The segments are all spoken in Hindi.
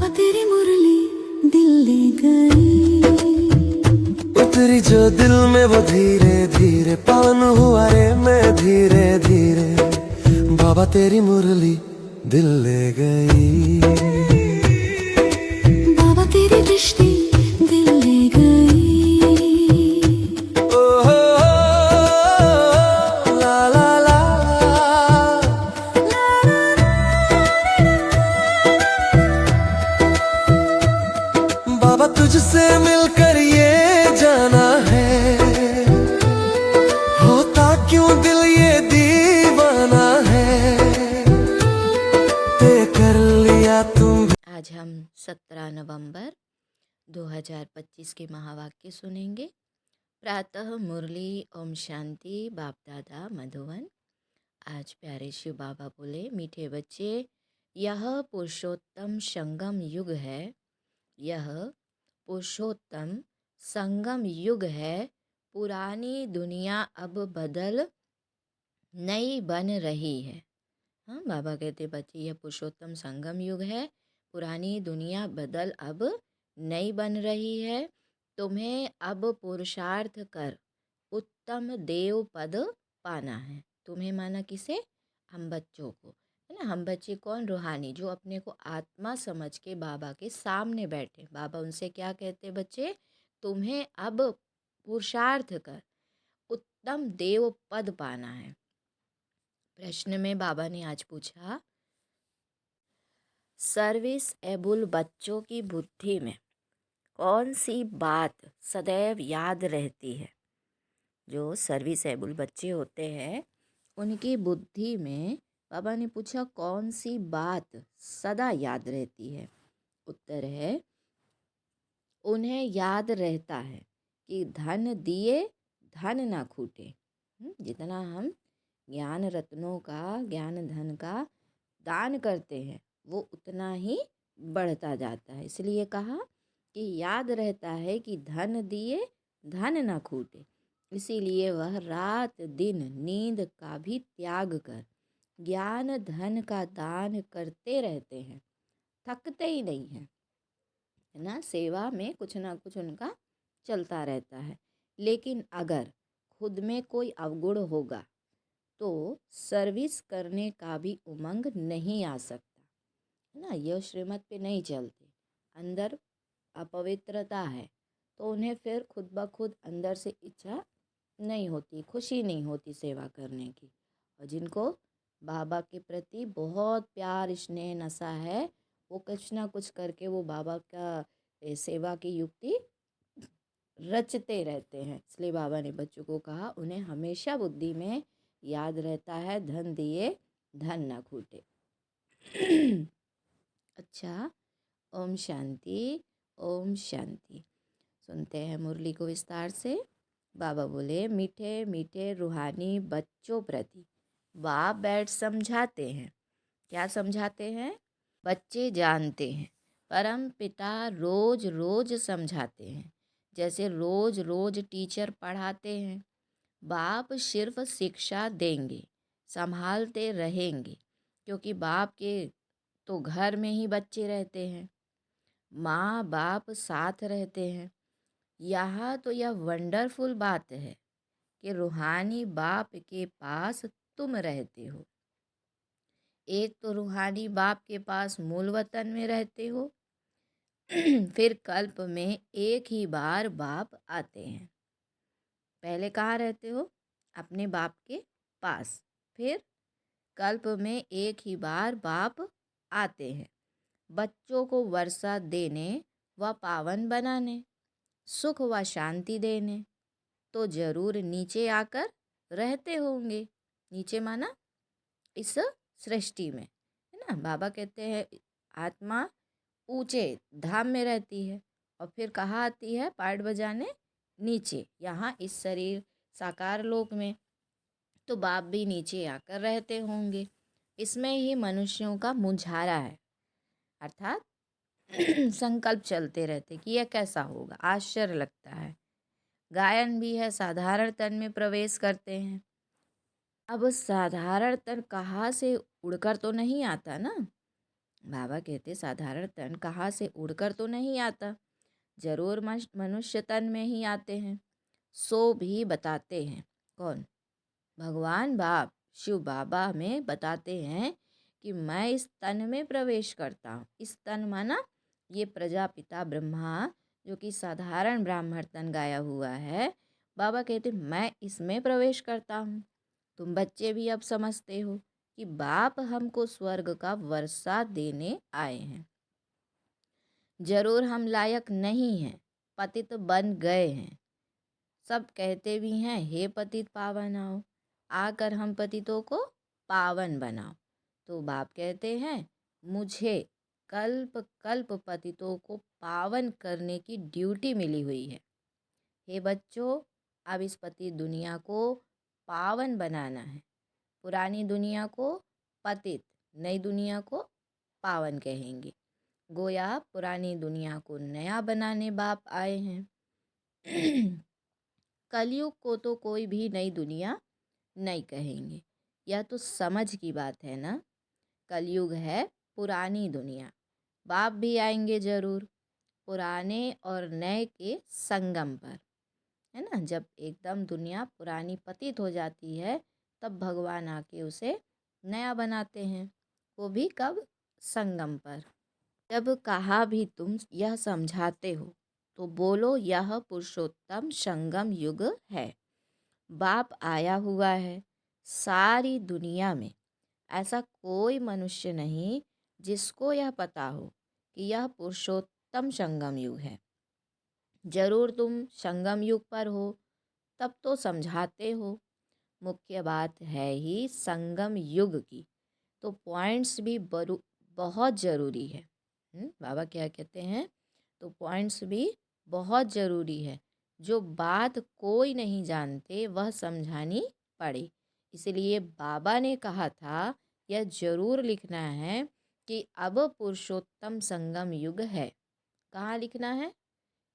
बाबा तेरी मुरली दिल ले गई। उतरी जो दिल में वो धीरे धीरे, पावन हुआ रे मैं धीरे धीरे। बाबा तेरी मुरली दिल ले गई। बाबा तेरी दृष्टि दिल ले गई। ओ हो, ला ला ला। बाबा तुझसे मिलकर ये जाना है, होता क्यों दिल ये दीवाना है। तय कर लिया तुम। आज हम 17 नवंबर 2025 के महावाक्य सुनेंगे। प्रातः मुरली ओम शांति बाप दादा मधुवन। आज प्यारे शिव बाबा बोले, मीठे बच्चे, यह पुरुषोत्तम संगम युग है। यह पुरुषोत्तम संगम युग है। पुरानी दुनिया अब बदल नई बन रही है। हाँ, बाबा कहते बच्चे, यह पुरुषोत्तम संगम युग है। पुरानी दुनिया बदल अब नई बन रही है। तुम्हें अब पुरुषार्थ कर उत्तम देव पद पाना है। तुम्हें माना किसे? हम बच्चों को, है ना। हम बच्चे कौन? रूहानी, जो अपने को आत्मा समझ के बाबा के सामने बैठे। बाबा उनसे क्या कहते बच्चे? तुम्हें अब पुरुषार्थ कर उत्तम देव पद पाना है। प्रश्न में बाबा ने आज पूछा, सर्विस एबुल बच्चों की बुद्धि में कौन सी बात सदैव याद रहती है? जो सर्विस एबुल बच्चे होते हैं उनकी बुद्धि में बाबा ने पूछा कौन सी बात सदा याद रहती है? उत्तर है, उन्हें याद रहता है कि धन दिए धन ना खूटे। जितना हम ज्ञान रत्नों का, ज्ञान धन का दान करते हैं वो उतना ही बढ़ता जाता है। इसलिए कहा कि याद रहता है कि धन दिए धन ना खूटे। इसीलिए वह रात दिन नींद का भी त्याग कर ज्ञान धन का दान करते रहते हैं, थकते ही नहीं हैं, है ना। सेवा में कुछ ना कुछ उनका चलता रहता है। लेकिन अगर खुद में कोई अवगुण होगा तो सर्विस करने का भी उमंग नहीं आ सकता, है ना। यह श्रीमत पे नहीं चलते, अंदर अपवित्रता है तो उन्हें फिर खुद ब खुद अंदर से इच्छा नहीं होती, खुशी नहीं होती सेवा करने की। और जिनको बाबा के प्रति बहुत प्यार स्नेह नशा है वो कुछ ना कुछ करके वो बाबा का सेवा की युक्ति रचते रहते हैं। इसलिए बाबा ने बच्चों को कहा उन्हें हमेशा बुद्धि में याद रहता है, धन दिए धन ना खूटे। अच्छा, ओम शांति ओम शांति। सुनते हैं मुरली को विस्तार से। बाबा बोले, मीठे मीठे रूहानी बच्चों प्रति बाप बैठ समझाते हैं। क्या समझाते हैं? बच्चे जानते हैं, परम पिता रोज रोज समझाते हैं, जैसे रोज रोज टीचर पढ़ाते हैं। बाप सिर्फ शिक्षा देंगे, संभालते रहेंगे, क्योंकि बाप के तो घर में ही बच्चे रहते हैं, माँ बाप साथ रहते हैं। यहाँ तो यह वंडरफुल बात है कि रूहानी बाप के पास तुम रहते हो। एक तो रूहानी बाप के पास मूल वतन में रहते हो, फिर कल्प में एक ही बार बाप आते हैं। पहले कहाँ रहते हो? अपने बाप के पास। फिर कल्प में एक ही बार बाप आते हैं, बच्चों को वर्षा देने व पावन बनाने, सुख व शांति देने। तो जरूर नीचे आकर रहते होंगे। नीचे माना इस सृष्टि में, है ना। बाबा कहते हैं आत्मा ऊंचे धाम में रहती है और फिर कहाँ आती है पाठ बजाने? नीचे, यहाँ इस शरीर साकार लोक में। तो बाप भी नीचे आकर रहते होंगे। इसमें ही मनुष्यों का मुंझारा है, अर्थात संकल्प चलते रहते कि यह कैसा होगा, आश्चर्य लगता है। गायन भी है, साधारण तन में प्रवेश करते हैं। अब साधारण तन कहाँ से उड़कर तो नहीं आता ना, बाबा कहते साधारण तन कहाँ से उड़कर तो नहीं आता, जरूर मनुष्य तन में ही आते हैं। सो भी बताते हैं। कौन? भगवान बाप शिव बाबा में बताते हैं कि मैं इस तन में प्रवेश करता हूँ। इस तन माना ये प्रजापिता ब्रह्मा जो कि साधारण ब्राह्मण तन गाया हुआ है, बाबा कहते मैं इसमें प्रवेश करता हूँ। तुम बच्चे भी अब समझते हो कि बाप हमको स्वर्ग का वर्षा देने आए हैं। जरूर हम लायक नहीं हैं, पतित बन गए हैं। सब कहते भी हैं हे पतित पावन आओ, आकर हम पतितों को पावन बनाओ। तो बाप कहते हैं मुझे कल्प कल्प पतितों को पावन करने की ड्यूटी मिली हुई है। हे बच्चों, अब इस पतित दुनिया को पावन बनाना है। पुरानी दुनिया को पतित, नई दुनिया को पावन कहेंगे। गोया पुरानी दुनिया को नया बनाने बाप आए हैं। कलयुग को तो कोई भी नई दुनिया नहीं कहेंगे। यह तो समझ की बात है ना। कलयुग है पुरानी दुनिया। बाप भी आएंगे जरूर पुराने और नए के संगम पर, है ना। जब एकदम दुनिया पुरानी पतित हो जाती है तब भगवान आके उसे नया बनाते हैं, वो भी कब? संगम पर। जब कहा भी तुम यह समझाते हो तो बोलो यह पुरुषोत्तम संगम युग है। बाप आया हुआ है। सारी दुनिया में ऐसा कोई मनुष्य नहीं जिसको यह पता हो कि यह पुरुषोत्तम संगम युग है। जरूर तुम संगम युग पर हो तब तो समझाते हो। मुख्य बात है ही संगम युग की, तो पॉइंट्स भी बहुत ज़रूरी है। बाबा क्या कहते हैं? तो पॉइंट्स भी बहुत ज़रूरी है। जो बात कोई नहीं जानते वह समझानी पड़े। इसलिए बाबा ने कहा था यह ज़रूर लिखना है कि अब पुरुषोत्तम संगम युग है। कहाँ लिखना है?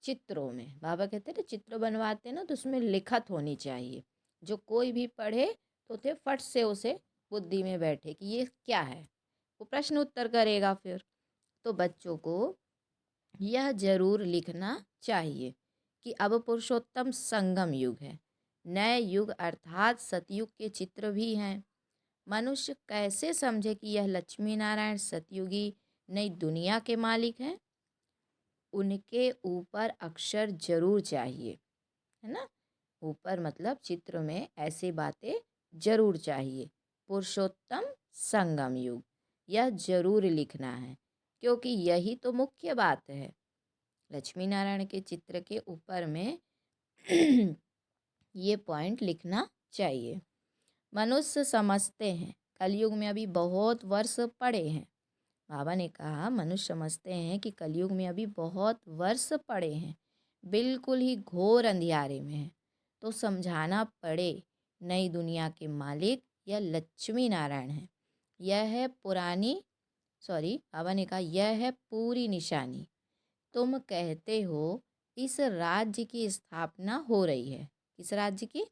चित्रों में। बाबा कहते हैं चित्र बनवाते ना तो उसमें लिखत होनी चाहिए, जो कोई भी पढ़े तो उसे फट से उसे बुद्धि में बैठे कि ये क्या है, वो प्रश्न उत्तर करेगा फिर। तो बच्चों को यह जरूर लिखना चाहिए कि अब पुरुषोत्तम संगम युग है। नए युग अर्थात सतयुग के चित्र भी हैं। मनुष्य कैसे समझे कि यह लक्ष्मी नारायण सतयुगी नई दुनिया के मालिक हैं? उनके ऊपर अक्षर जरूर चाहिए, है ना। ऊपर मतलब चित्र में ऐसी बातें जरूर चाहिए। पुरुषोत्तम संगम युग यह जरूर लिखना है, क्योंकि यही तो मुख्य बात है। लक्ष्मी नारायण के चित्र के ऊपर में ये पॉइंट लिखना चाहिए। मनुष्य समझते हैं कलयुग में अभी बहुत वर्ष पड़े हैं। बाबा ने कहा मनुष्य समझते हैं कि कलयुग में अभी बहुत वर्ष पड़े हैं, बिल्कुल ही घोर अंधियारे में है। तो समझाना पड़े नई दुनिया के मालिक यह लक्ष्मी नारायण है। यह है बाबा ने कहा यह है पूरी निशानी। तुम कहते हो इस राज्य की स्थापना हो रही है। किस राज्य की?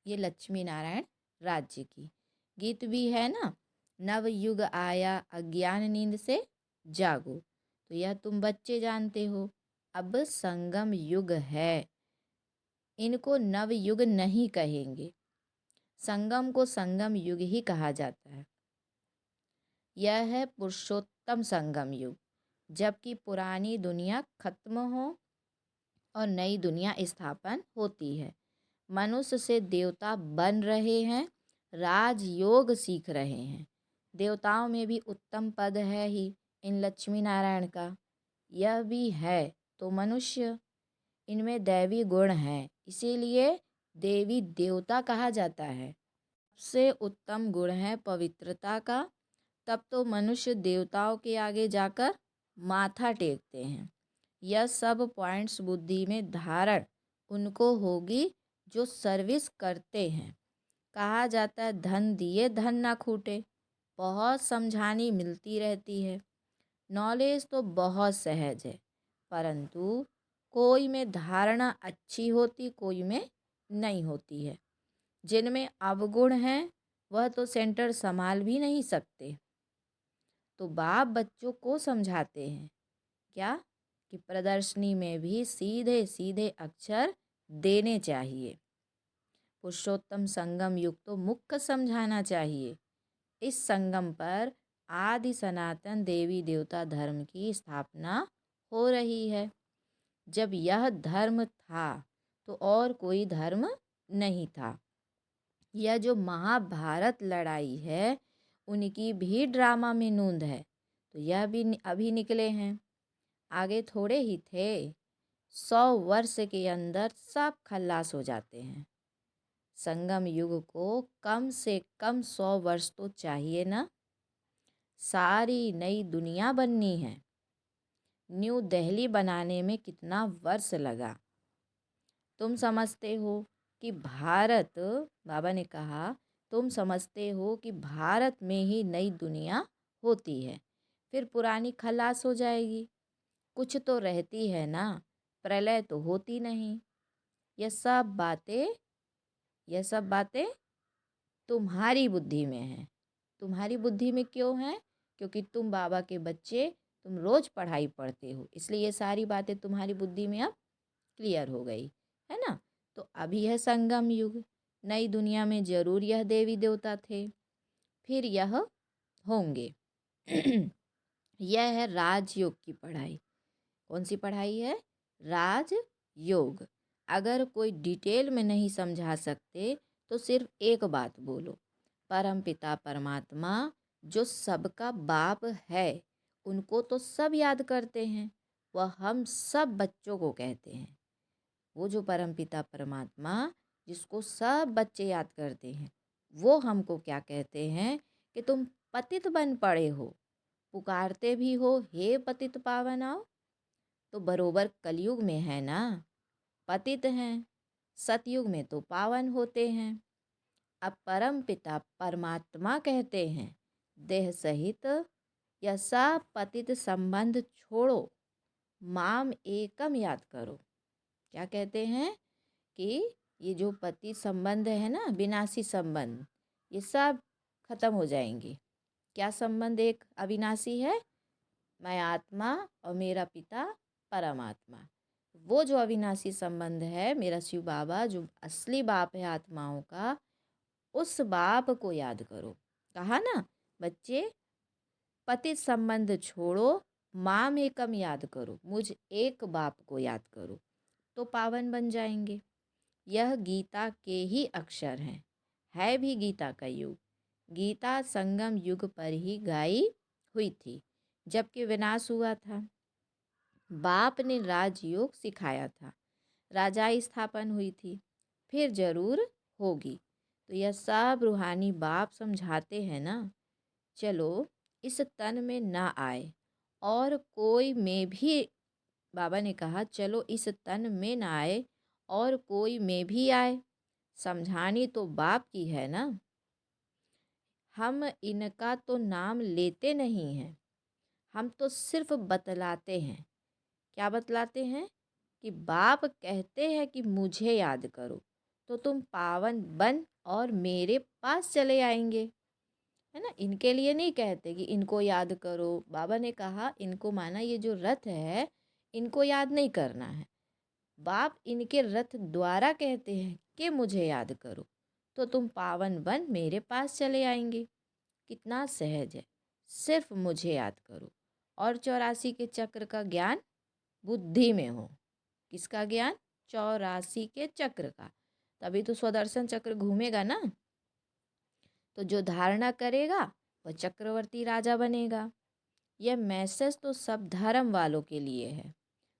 ये लक्ष्मी नारायण राज्य की। गीत भी है ना, नव युग आया अज्ञान नींद से जागो। तो यह तुम बच्चे जानते हो। अब संगम युग है, इनको नव युग नहीं कहेंगे। संगम को संगम युग ही कहा जाता है। यह है पुरुषोत्तम संगम युग, जबकि पुरानी दुनिया खत्म हो और नई दुनिया स्थापन होती है। मनुष्य से देवता बन रहे हैं, राजयोग सीख रहे हैं। देवताओं में भी उत्तम पद है ही इन लक्ष्मी नारायण का। यह भी है तो मनुष्य, इनमें दैवी गुण है, इसीलिए देवी देवता कहा जाता है। सबसे उत्तम गुण है पवित्रता का। तब तो मनुष्य देवताओं के आगे जाकर माथा टेकते हैं। यह सब पॉइंट्स बुद्धि में धारण उनको होगी जो सर्विस करते हैं। कहा जाता है धन दिए धन ना खूटे। बहुत समझानी मिलती रहती है। नॉलेज तो बहुत सहज है, परंतु कोई में धारणा अच्छी होती, कोई में नहीं होती है। जिनमें अवगुण हैं वह तो सेंटर संभाल भी नहीं सकते। तो बाप बच्चों को समझाते हैं क्या कि प्रदर्शनी में भी सीधे सीधे अक्षर देने चाहिए। पुरुषोत्तम संगम युग तो मुख्य समझाना चाहिए। इस संगम पर आदि सनातन देवी देवता धर्म की स्थापना हो रही है। जब यह धर्म था तो और कोई धर्म नहीं था। यह जो महाभारत लड़ाई है उनकी भी ड्रामा में नोंद है। तो यह भी अभी निकले हैं, आगे थोड़े ही थे। 100 वर्ष के अंदर सब खल्लास हो जाते हैं। संगम युग को कम से कम 100 वर्ष तो चाहिए ना। सारी नई दुनिया बननी है। न्यू दिल्ली बनाने में कितना वर्ष लगा। तुम समझते हो कि भारत, बाबा ने कहा, तुम समझते हो कि भारत में ही नई दुनिया होती है, फिर पुरानी खलास हो जाएगी। कुछ तो रहती है ना, प्रलय तो होती नहीं। यह सब बातें तुम्हारी बुद्धि में हैं। तुम्हारी बुद्धि में क्यों हैं? क्योंकि तुम बाबा के बच्चे, तुम रोज पढ़ाई पढ़ते हो, इसलिए ये सारी बातें तुम्हारी बुद्धि में अब क्लियर हो गई है ना। तो अभी है संगम युग। नई दुनिया में जरूर यह देवी देवता थे, फिर यह होंगे। यह है राजयोग की पढ़ाई। कौन सी पढ़ाई है? राजयोग। अगर कोई डिटेल में नहीं समझा सकते तो सिर्फ एक बात बोलो, परमपिता परमात्मा जो सबका बाप है उनको तो सब याद करते हैं, वह हम सब बच्चों को कहते हैं। वो जो परमपिता परमात्मा जिसको सब बच्चे याद करते हैं, वो हमको क्या कहते हैं कि तुम पतित बन पड़े हो, पुकारते भी हो हे पतित पावन आओ। तो बरोबर कलयुग में है ना, पतित हैं। सतयुग में तो पावन होते हैं। अब परम पिता परमात्मा कहते हैं देह सहित यह सब पतित संबंध छोड़ो, माम एकम याद करो। क्या कहते हैं कि ये जो पति संबंध है ना, विनाशी संबंध, ये सब खत्म हो जाएंगे। क्या संबंध एक अविनाशी है? मैं आत्मा और मेरा पिता परमात्मा। वो जो अविनाशी संबंध है, मेरा शिव बाबा जो असली बाप है आत्माओं का, उस बाप को याद करो। कहा ना बच्चे, पति संबंध छोड़ो, माम एकम याद करो, मुझ एक बाप को याद करो, तो पावन बन जाएंगे। यह गीता के ही अक्षर हैं, है भी गीता का युग। गीता संगम युग पर ही गाई हुई थी, जबकि विनाश हुआ था। बाप ने राजयोग सिखाया था, राजाई स्थापन हुई थी, फिर जरूर होगी। तो यह सब रूहानी बाप समझाते हैं ना। चलो इस तन में ना आए और कोई में भी, बाबा ने कहा चलो इस तन में ना आए और कोई में भी आए, समझानी तो बाप की है ना। हम इनका तो नाम लेते नहीं हैं, हम तो सिर्फ बतलाते हैं। क्या बतलाते हैं? कि बाप कहते हैं कि मुझे याद करो तो तुम पावन बन और मेरे पास चले आएंगे, है ना। इनके लिए नहीं कहते कि इनको याद करो। बाबा ने कहा इनको, माना ये जो रथ है इनको याद नहीं करना है, बाप इनके रथ द्वारा कहते हैं कि मुझे याद करो तो तुम पावन बन मेरे पास चले आएंगे। कितना सहज है, सिर्फ मुझे याद करो। और 84 के चक्र का ज्ञान बुद्धि में हो। किसका ज्ञान? 84 के चक्र का। तभी तो स्वदर्शन चक्र घूमेगा ना। तो जो धारणा करेगा वह चक्रवर्ती राजा बनेगा। यह मैसेज तो सब धर्म वालों के लिए है,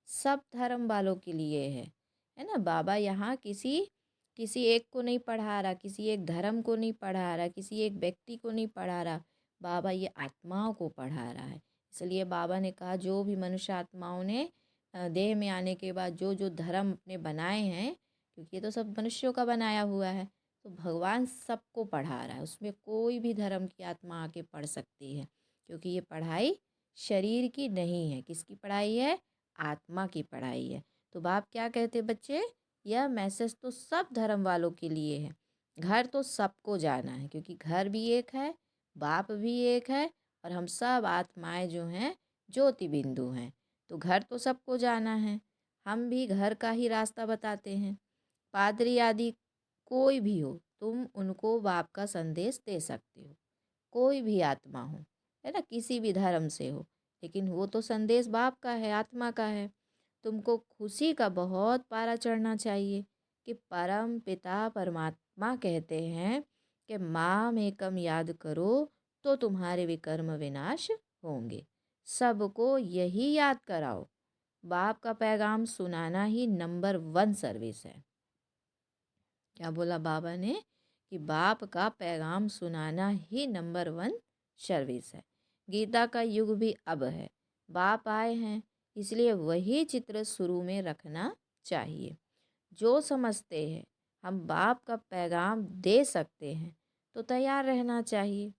सब धर्म वालों के लिए है ना। बाबा यहाँ किसी एक को नहीं पढ़ा रहा, किसी एक धर्म को नहीं पढ़ा रहा, किसी एक व्यक्ति को नहीं पढ़ा रहा। बाबा ये आत्माओं को पढ़ा रहा है। इसलिए बाबा ने कहा जो भी मनुष्य आत्माओं ने देह में आने के बाद जो जो धर्म अपने बनाए हैं, क्योंकि ये तो सब मनुष्यों का बनाया हुआ है, तो भगवान सबको पढ़ा रहा है। उसमें कोई भी धर्म की आत्मा आके पढ़ सकती है, क्योंकि ये पढ़ाई शरीर की नहीं है। किसकी पढ़ाई है? आत्मा की पढ़ाई है। तो बाप क्या कहते बच्चे, यह मैसेज तो सब धर्म वालों के लिए है। घर तो सबको जाना है, क्योंकि घर भी एक है, बाप भी एक है और हम सब आत्माएं जो हैं ज्योति बिंदु हैं। तो घर तो सबको जाना है, हम भी घर का ही रास्ता बताते हैं। पादरी आदि कोई भी हो, तुम उनको बाप का संदेश दे सकते हो। कोई भी आत्मा हो, है ना, किसी भी धर्म से हो, लेकिन वो तो संदेश बाप का है, आत्मा का है। तुमको खुशी का बहुत पारा चढ़ना चाहिए कि परम पिता परमात्मा कहते हैं कि माम एकम याद करो तो तुम्हारे विकर्म विनाश होंगे। सबको यही याद कराओ। बाप का पैगाम सुनाना ही नंबर 1 सर्विस है। क्या बोला बाबा ने कि बाप का पैगाम सुनाना ही नंबर 1 सर्विस है। गीता का युग भी अब है, बाप आए हैं, इसलिए वही चित्र शुरू में रखना चाहिए। जो समझते हैं हम बाप का पैगाम दे सकते हैं तो तैयार रहना चाहिए,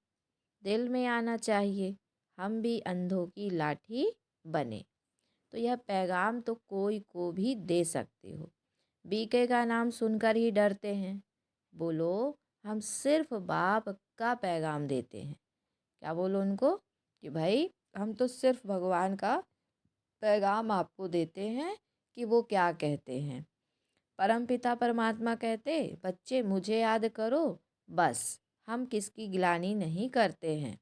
दिल में आना चाहिए, हम भी अंधों की लाठी बने। तो यह पैगाम तो कोई को भी दे सकते हो। बीके का नाम सुनकर ही डरते हैं। बोलो हम सिर्फ बाप का पैगाम देते हैं। क्या बोलो उनको कि भाई हम तो सिर्फ भगवान का पैगाम आपको देते हैं कि वो क्या कहते हैं। परमपिता परमात्मा कहते बच्चे मुझे याद करो, बस हम किसकी गिलानी नहीं करते हैं।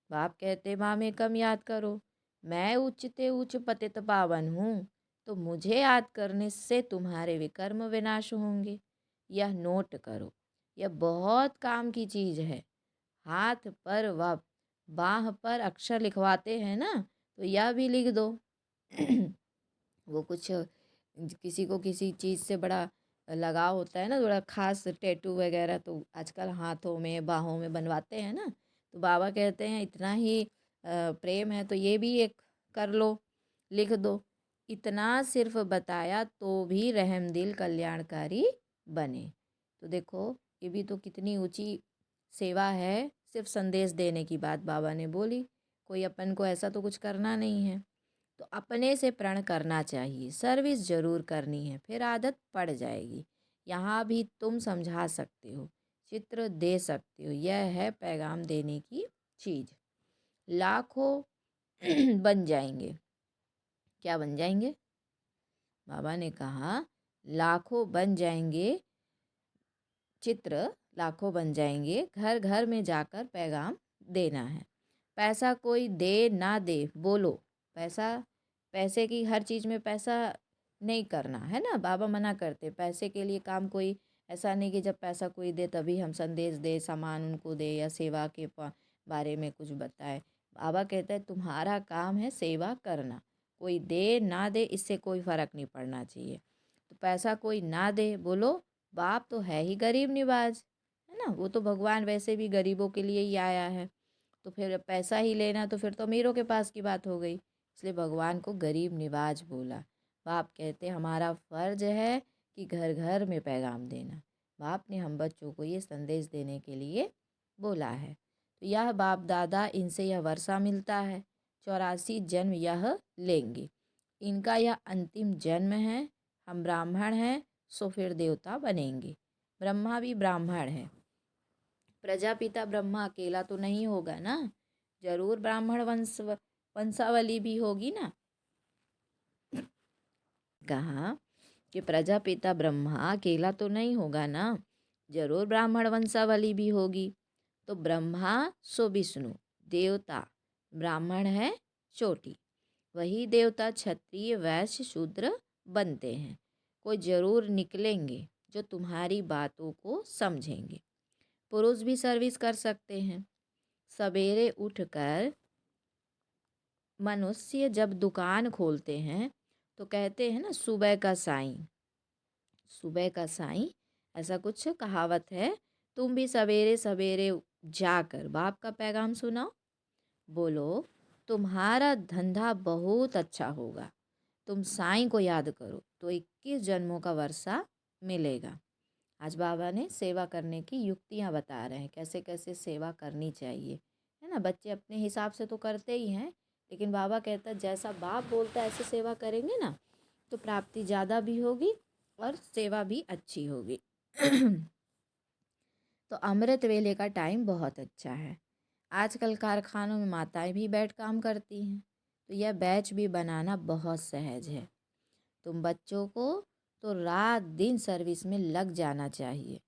बाप कहते माँ में कम याद करो, मैं उच्चते उच्च पतित पावन हूँ, तो मुझे याद करने से तुम्हारे विकर्म विनाश होंगे। यह नोट करो, यह बहुत काम की चीज़ है। हाथ पर व बाह पर अक्षर लिखवाते हैं ना, तो यह भी लिख दो। वो कुछ किसी को किसी चीज़ से बड़ा लगाव होता है ना, थोड़ा खास टैटू वगैरह, तो आजकल हाथों में बाहों में बनवाते हैं ना। तो बाबा कहते हैं इतना ही प्रेम है तो ये भी एक कर लो, लिख दो। इतना सिर्फ बताया तो भी रहमदिल कल्याणकारी बने। तो देखो ये भी तो कितनी ऊंची सेवा है, सिर्फ संदेश देने की बात बाबा ने बोली। कोई अपन को ऐसा तो कुछ करना नहीं है, तो अपने से प्रण करना चाहिए, सर्विस ज़रूर करनी है, फिर आदत पड़ जाएगी। यहाँ भी तुम समझा सकते हो, चित्र दे सकते हो, यह है पैगाम देने की चीज़। लाखों बन जाएंगे। क्या बन जाएंगे? बाबा ने कहा लाखों बन जाएंगे, चित्र लाखों बन जाएंगे, घर घर में जाकर पैगाम देना है। पैसा कोई दे ना दे, बोलो पैसा, पैसे की हर चीज़ में पैसा नहीं करना है ना। बाबा मना करते पैसे के लिए काम कोई ऐसा नहीं कि जब पैसा कोई दे तभी हम संदेश दे, सामान उनको दे या सेवा के बारे में कुछ बताए। बाबा कहते हैं तुम्हारा काम है सेवा करना, कोई दे ना दे इससे कोई फ़र्क नहीं पड़ना चाहिए। तो पैसा कोई ना दे, बोलो बाप तो है ही गरीब निवाज, है ना, वो तो भगवान वैसे भी गरीबों के लिए ही आया है। तो फिर पैसा ही लेना तो फिर तो अमीरों के पास की बात हो गई, इसलिए भगवान को गरीब निवाज बोला। बाप कहते हमारा फ़र्ज है कि घर घर में पैगाम देना। बाप ने हम बच्चों को ये संदेश देने के लिए बोला है। तो यह बाप दादा इनसे यह वर्षा मिलता है, 84 जन्म यह लेंगे, इनका यह अंतिम जन्म है। हम ब्राह्मण हैं सो फिर देवता बनेंगे। ब्रह्मा भी ब्राह्मण है, प्रजापिता ब्रह्मा अकेला तो नहीं होगा ना, जरूर ब्राह्मण वंशावली भी होगी ना। कहा कि प्रजापिता ब्रह्मा अकेला तो नहीं होगा ना, जरूर ब्राह्मण वंशावली भी होगी। तो ब्रह्मा सो विष्णु, देवता ब्राह्मण है चोटी, वही देवता क्षत्रिय वैश्य शूद्र बनते हैं। कोई जरूर निकलेंगे जो तुम्हारी बातों को समझेंगे। पुरुष भी सर्विस कर सकते हैं। सवेरे उठकर मनुष्य जब दुकान खोलते हैं तो कहते हैं ना सुबह का साईं, सुबह का साईं, ऐसा कुछ कहावत है। तुम भी सवेरे सवेरे जाकर बाप का पैगाम सुनाओ, बोलो तुम्हारा धंधा बहुत अच्छा होगा। तुम साईं को याद करो तो 21 जन्मों का वर्षा मिलेगा। आज बाबा ने सेवा करने की युक्तियाँ बता रहे हैं, कैसे कैसे सेवा करनी चाहिए, है ना। बच्चे अपने हिसाब से तो करते ही हैं, लेकिन बाबा कहता है जैसा बाप बोलता है ऐसे सेवा करेंगे ना तो प्राप्ति ज़्यादा भी होगी और सेवा भी अच्छी होगी। तो अमृत वेले का टाइम बहुत अच्छा है। आजकल कारखानों में माताएं भी बैठ काम करती हैं, तो यह बैच भी बनाना बहुत सहज है। तुम बच्चों को तो रात दिन सर्विस में लग जाना चाहिए,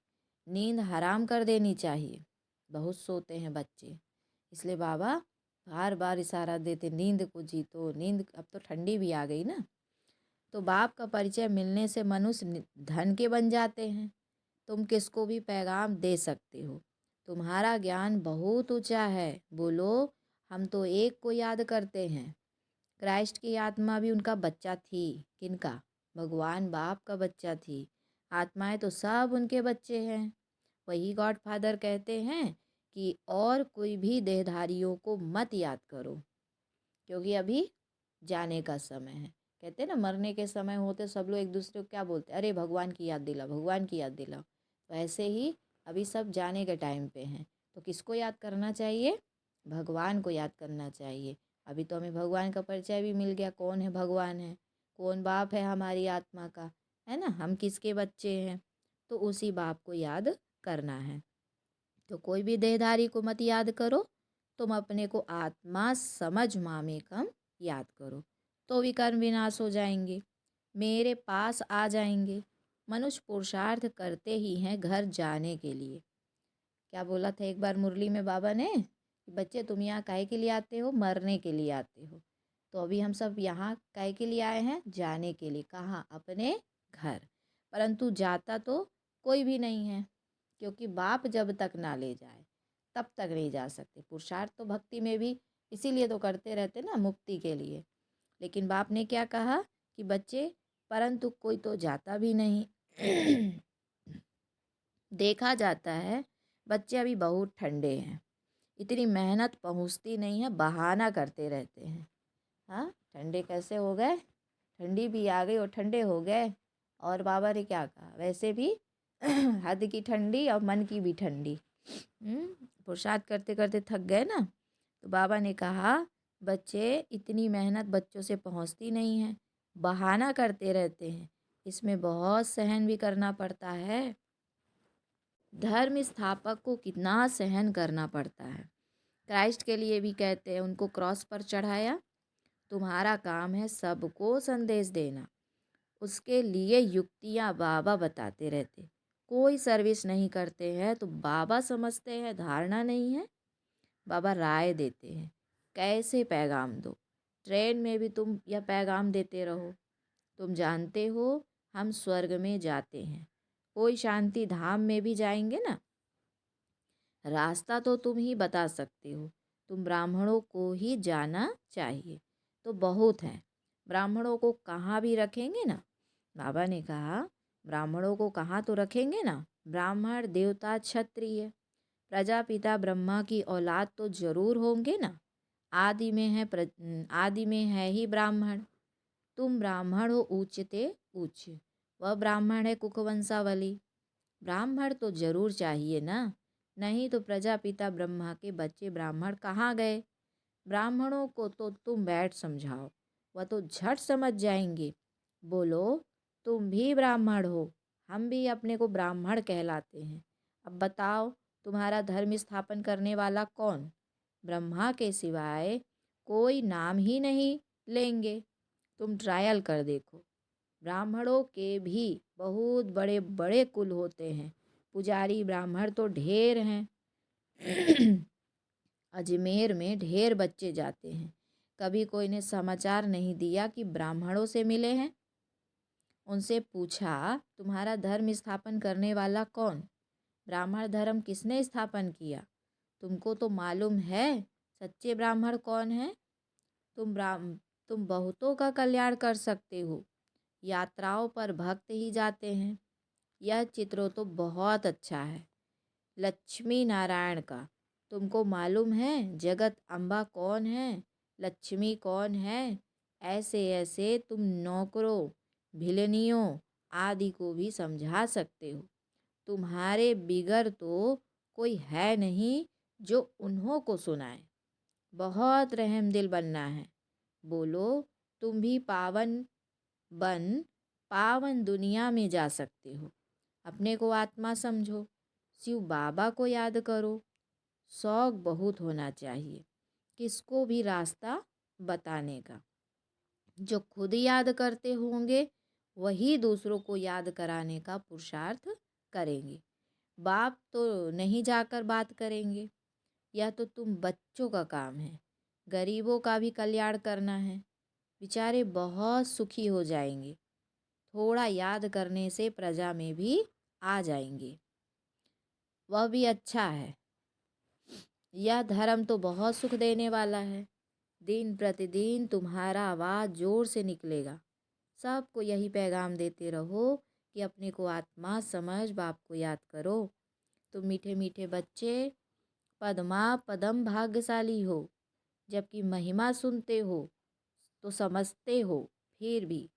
नींद हराम कर देनी चाहिए। बहुत सोते हैं बच्चे, इसलिए बाबा बार बार इशारा देते, नींद को जीतो, नींद। अब तो ठंडी भी आ गई ना, तो बाप का परिचय मिलने से मनुष्य धन के बन जाते हैं। तुम किसको भी पैगाम दे सकते हो। तुम्हारा ज्ञान बहुत ऊंचा है। बोलो, हम तो एक को याद करते हैं। क्राइस्ट की आत्मा भी उनका बच्चा थी। किनका? भगवान बाप का बच्चा थी। आत्माएं तो सब उनके बच्चे हैं। वही गॉड फादर कहते हैं कि और कोई भी देहधारियों को मत याद करो, क्योंकि अभी जाने का समय है। कहते हैं ना, मरने के समय होते सब लोग एक दूसरे को क्या बोलते, अरे भगवान की याद दिला, भगवान की याद दिलाओ। वैसे ही अभी सब जाने के टाइम पे हैं, तो किसको याद करना चाहिए? भगवान को याद करना चाहिए। अभी तो हमें भगवान का परिचय भी मिल गया, कौन है भगवान है, कौन बाप है हमारी आत्मा का, है ना, हम किसके बच्चे हैं। तो उसी बाप को याद करना है। तो कोई भी देहधारी को मत याद करो, तुम अपने को आत्मा समझ मामेकम याद करो, तो विकर्म विनाश हो जाएंगे, मेरे पास आ जाएंगे। मनुष्य पुरुषार्थ करते ही हैं घर जाने के लिए। क्या बोला था एक बार मुरली में बाबा ने कि बच्चे तुम यहाँ काहे के लिए आते हो? मरने के लिए आते हो। तो अभी हम सब यहाँ काहे के लिए आए हैं? जाने के लिए। कहाँ? अपने घर। परंतु जाता तो कोई भी नहीं है, क्योंकि बाप जब तक ना ले जाए तब तक नहीं जा सकते। पुरुषार्थ तो भक्ति में भी इसीलिए तो करते रहते ना, मुक्ति के लिए। लेकिन बाप ने क्या कहा कि बच्चे, परंतु कोई तो जाता भी नहीं। देखा जाता है बच्चे अभी बहुत ठंडे हैं, इतनी मेहनत पहुंचती नहीं है, बहाना करते रहते हैं। हाँ, ठंडे कैसे हो गए? ठंडी भी आ गई और ठंडे हो गए। और बाबा ने क्या कहा? वैसे भी हद की ठंडी और मन की भी ठंडी। पुरुषार्थ करते करते थक गए ना, तो बाबा ने कहा बच्चे, इतनी मेहनत बच्चों से पहुंचती नहीं है, बहाना करते रहते हैं, इसमें बहुत सहन भी करना पड़ता है। धर्म स्थापक को कितना सहन करना पड़ता है। क्राइस्ट के लिए भी कहते हैं, उनको क्रॉस पर चढ़ाया, तुम्हारा काम है सबको संदेश देना। उसके लिए युक्तियाँ बाबा बताते रहते। कोई सर्विस नहीं करते हैं तो बाबा समझते हैं धारणा नहीं है, बाबा राय देते हैं कैसे पैगाम दो। ट्रेन में भी तुम यह पैगाम देते रहो, तुम जानते हो हम स्वर्ग में जाते हैं, कोई शांति धाम में भी जाएंगे ना, रास्ता तो तुम ही बता सकते हो, तुम ब्राह्मणों को ही जाना चाहिए। तो बहुत हैं, ब्राह्मणों को कहाँ भी रखेंगे ना। बाबा ने कहा ब्राह्मणों को कहाँ तो रखेंगे ना, ब्राह्मण देवता क्षत्रिय प्रजापिता ब्रह्मा की औलाद तो जरूर होंगे ना। आदि में है ही ब्राह्मण। तुम ब्राह्मण हो ऊंचते ऊंच, वह ब्राह्मण है कुखवंशावली। ब्राह्मण तो जरूर चाहिए ना, नहीं तो प्रजापिता ब्रह्मा के बच्चे ब्राह्मण कहाँ गए। ब्राह्मणों को तो तुम बैठ समझाओ, वह तो झट समझ जाएंगे। बोलो, तुम भी ब्राह्मण हो, हम भी अपने को ब्राह्मण कहलाते हैं। अब बताओ, तुम्हारा धर्म स्थापन करने वाला कौन? ब्रह्मा के सिवाय कोई नाम ही नहीं लेंगे। तुम ट्रायल कर देखो, ब्राह्मणों के भी बहुत बड़े बड़े कुल होते हैं, पुजारी ब्राह्मण तो ढेर हैं। अजमेर में ढेर बच्चे जाते हैं, कभी कोई ने समाचार नहीं दिया कि ब्राह्मणों से मिले हैं। उनसे पूछा, तुम्हारा धर्म स्थापन करने वाला कौन? ब्राह्मण धर्म किसने स्थापन किया? तुमको तो मालूम है सच्चे ब्राह्मण कौन है? तुम बहुतों का कल्याण कर सकते हो। यात्राओं पर भक्त ही जाते हैं। यह चित्र तो बहुत अच्छा है लक्ष्मी नारायण का। तुमको मालूम है जगत अम्बा कौन है, लक्ष्मी कौन है? ऐसे ऐसे तुम नौकरों भिलनियों आदि को भी समझा सकते हो। तुम्हारे बिगर तो कोई है नहीं जो उन्हों को सुनाए। बहुत रहम दिल बनना है। बोलो, तुम भी पावन दुनिया में जा सकते हो। अपने को आत्मा समझो, शिव बाबा को याद करो, शौक बहुत होना चाहिए किसको भी रास्ता बताने का। जो खुद याद करते होंगे वही दूसरों को याद कराने का पुरुषार्थ करेंगे। बाप तो नहीं जाकर बात करेंगे। यह तो तुम बच्चों का काम है। गरीबों का भी कल्याण करना है। बेचारे बहुत सुखी हो जाएंगे। थोड़ा याद करने से प्रजा में भी आ जाएंगे। वह भी अच्छा है। यह धर्म तो बहुत सुख देने वाला है। दिन प्रतिदिन तुम्हारा आवाज़ जोर से निकलेगा। सबको यही पैगाम देते रहो कि अपने को आत्मा समझ बाप को याद करो। तुम मीठे मीठे बच्चे पद्मा पदम भाग्यशाली हो। जबकि महिमा सुनते हो तो समझते हो, फिर भी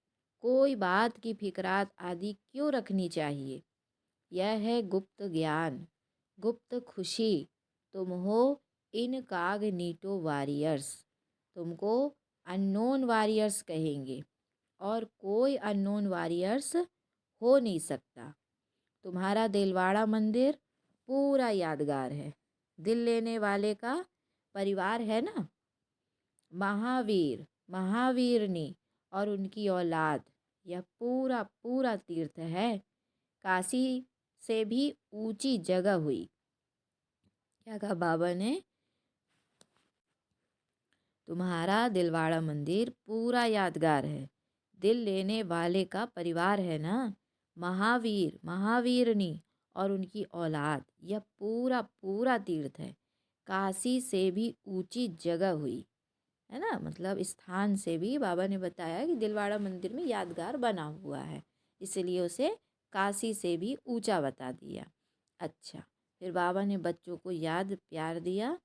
कोई बात की फिकरात आदि क्यों रखनी चाहिए। यह है गुप्त ज्ञान, गुप्त खुशी। तुम हो इनकॉग्निटो वॉरियर्स। तुमको अननोन वॉरियर्स कहेंगे और कोई अननोन वॉरियर्स हो नहीं सकता। तुम्हारा दिलवाड़ा मंदिर पूरा यादगार है। दिल लेने वाले का परिवार है ना। महावीर, महावीरनी और उनकी औलाद, यह पूरा पूरा तीर्थ है। काशी से भी ऊंची जगह हुई। क्या कहा बाबा ने? तुम्हारा दिलवाड़ा मंदिर पूरा यादगार है। दिल लेने वाले का परिवार है ना। महावीर, महावीरनी और उनकी औलाद, यह पूरा पूरा तीर्थ है। काशी से भी ऊंची जगह हुई, है ना। मतलब स्थान से भी बाबा ने बताया कि दिलवाड़ा मंदिर में यादगार बना हुआ है, इसलिए उसे काशी से भी ऊंचा बता दिया। अच्छा, फिर बाबा ने बच्चों को याद प्यार दिया।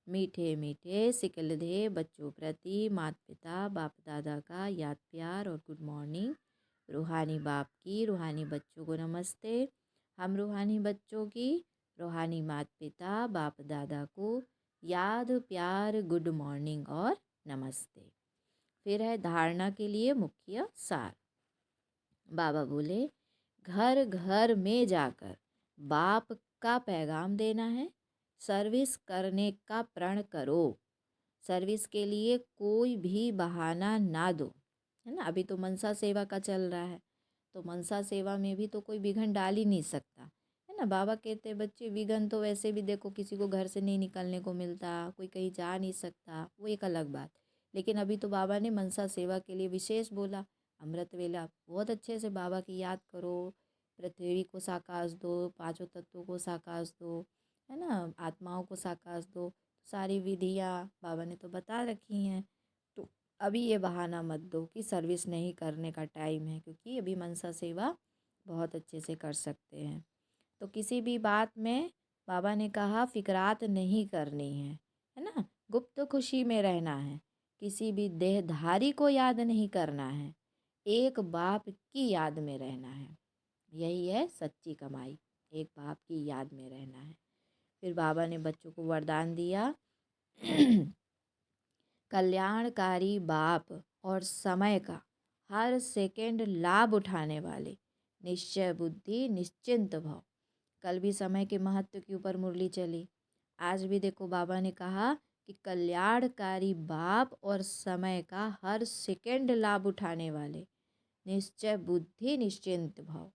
मीठे मीठे सिकलधे बच्चों प्रति माता पिता बाप दादा का याद प्यार और गुड मॉर्निंग। रूहानी बाप की रूहानी बच्चों को नमस्ते। हम रूहानी बच्चों की रूहानी माता पिता बाप दादा को याद प्यार गुड मॉर्निंग और नमस्ते। फिर है धारणा के लिए मुख्य सार। बाबा बोले, घर घर में जाकर बाप का पैगाम देना है। सर्विस करने का प्रण करो। सर्विस के लिए कोई भी बहाना ना दो, है ना। अभी तो मनसा सेवा का चल रहा है, तो मनसा सेवा में भी तो कोई विघन डाल ही नहीं सकता, है ना। बाबा कहते बच्चे विघन तो वैसे भी देखो, किसी को घर से नहीं निकलने को मिलता, कोई कहीं जा नहीं सकता, वो एक अलग बात। लेकिन अभी तो बाबा ने मनसा सेवा के लिए विशेष बोला। अमृत वेला बहुत अच्छे से बाबा की याद करो। पृथ्वी को साकाश दो, पांचों तत्वों को साकाश दो, है ना, आत्माओं को साकाश दो। सारी विधियाँ बाबा ने तो बता रखी हैं। तो अभी ये बहाना मत दो कि सर्विस नहीं करने का टाइम है, क्योंकि अभी मनसा सेवा बहुत अच्छे से कर सकते हैं। तो किसी भी बात में बाबा ने कहा फिक्रात नहीं करनी है ना। गुप्त खुशी में रहना है। किसी भी देहधारी को याद नहीं करना है। एक बाप की याद में रहना है। यही है सच्ची कमाई, एक बाप की याद में रहना है। फिर बाबा ने बच्चों को वरदान दिया कल्याणकारी बाप और समय का हर सेकंड लाभ उठाने वाले, निश्चय बुद्धि निश्चिंत भव। कल भी समय के महत्व के ऊपर मुरली चली। आज भी देखो बाबा ने कहा कि कल्याणकारी बाप और समय का हर सेकंड लाभ उठाने वाले, निश्चय बुद्धि निश्चिंत भव।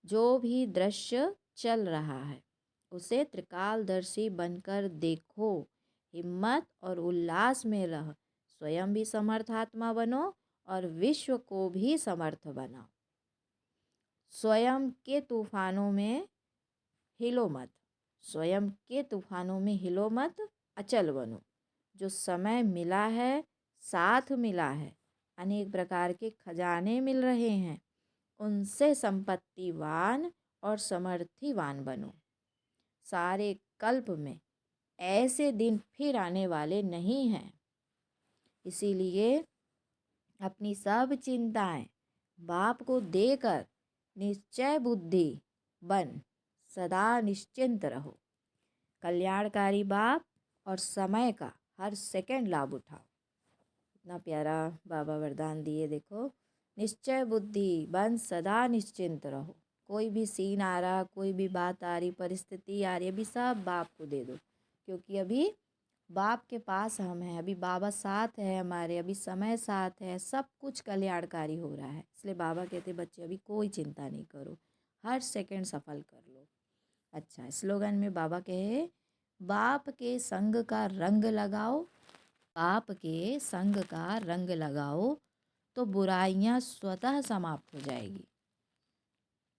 जो भी दृश्य चल रहा है उसे त्रिकालदर्शी बनकर देखो। हिम्मत और उल्लास में रह। स्वयं भी समर्थ आत्मा बनो और विश्व को भी समर्थ बनाओ। स्वयं के तूफानों में हिलो मत। स्वयं के तूफानों में हिलो मत, अचल बनो। जो समय मिला है, साथ मिला है, अनेक प्रकार के खजाने मिल रहे हैं, उनसे संपत्तिवान और समर्थिवान बनो। सारे कल्प में ऐसे दिन फिर आने वाले नहीं हैं। इसीलिए अपनी सब चिंताएं बाप को देकर निश्चय बुद्धि बन सदा निश्चिंत रहो। कल्याणकारी बाप और समय का हर सेकंड लाभ उठाओ। इतना प्यारा बाबा वरदान दिए। देखो, निश्चय बुद्धि बन सदा निश्चिंत रहो। कोई भी सीन आ रहा, कोई भी बात आ रही, परिस्थिति आ रही, अभी सब बाप को दे दो क्योंकि अभी बाप के पास हम हैं, अभी बाबा साथ है हमारे, अभी समय साथ है, सब कुछ कल्याणकारी हो रहा है। इसलिए बाबा कहते बच्चे अभी कोई चिंता नहीं करो, हर सेकंड सफल कर लो। अच्छा, स्लोगन में बाबा कहे बाप के संग का रंग लगाओ, बाप के संग का रंग लगाओ तो बुराइयां स्वतः समाप्त हो जाएगी,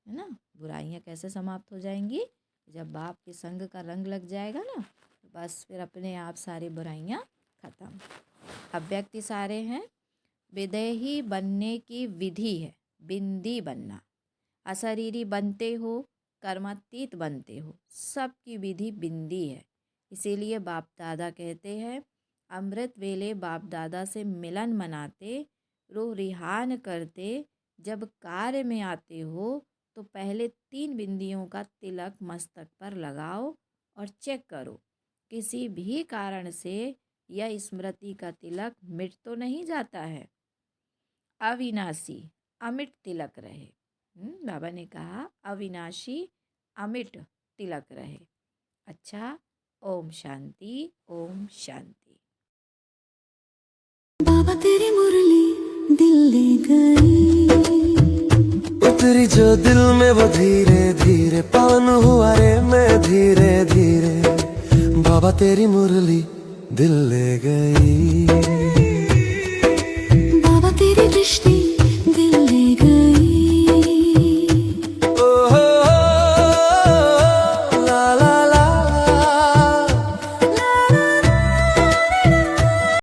है ना। बुराइयां कैसे समाप्त हो जाएंगी? जब बाप के संग का रंग लग जाएगा ना, तो बस फिर अपने आप सारी बुराइयां खत्म। अब व्यक्ति सारे हैं, विदेही बनने की विधि है बिंदी बनना, अशरीरी बनते हो, कर्मातीत बनते हो, सबकी विधि बिंदी है। इसीलिए बाप दादा कहते हैं अमृत वेले बाप दादा से मिलन मनाते, रूह रिहान करते, जब कार्य में आते हो तो पहले 3 बिंदियों का तिलक मस्तक पर लगाओ और चेक करो किसी भी कारण से यह स्मृति का तिलक मिट तो नहीं जाता है। अविनाशी अमिट तिलक रहे। बाबा ने कहा अविनाशी अमिट तिलक रहे। अच्छा, ओम शांति, ओम शांति। बाबा तेरी मुरली दिल ले गई, उतरी जो दिल में वो धीरे धीरे पावन हुआ रे मैं धीरे धीरे। बाबा तेरी मुरली दिल ले गई।